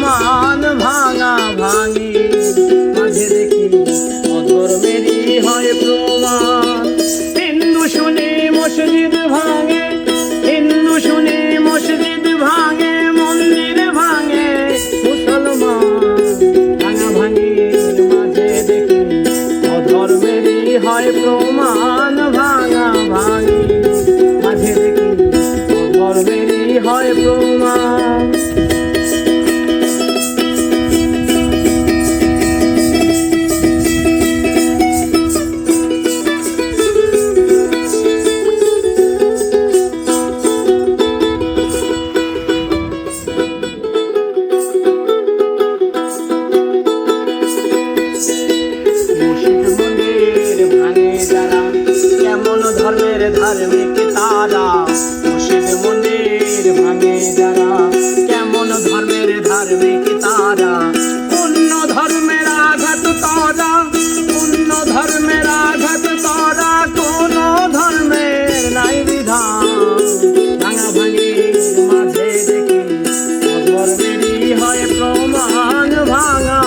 প্রমাণ ভাঙা ভাঙি মাঝে দেখি অধর্মেরই হয় প্রমাণ। হিন্দু শুনে মসজিদ ভাঙে, হিন্দু শুনে মসজিদ ভাঙে, মন্দির ভাঙে মুসলমান। ভাঙা ভাঙি মাঝে দেখি অধর্মেরই হয় প্রমাণ। ভাঙা ভাঙি মাঝে দেখি অধর্মেরই হয় প্রমাণ। ধর্মের ধার্মিক তারা, মসজিদ মন্দির ভাঙে যারা, কেমন ধর্মের ধার্মিক তারা। অন্য ধর্মের আঘাত করা, অন্য ধর্মের আঘাত করা, কোন ধর্মের নাই বিধান। ভাঙা ভাঙির মাঝে দেখি অধর্মেরই হয় প্রমাণ। ভাঙা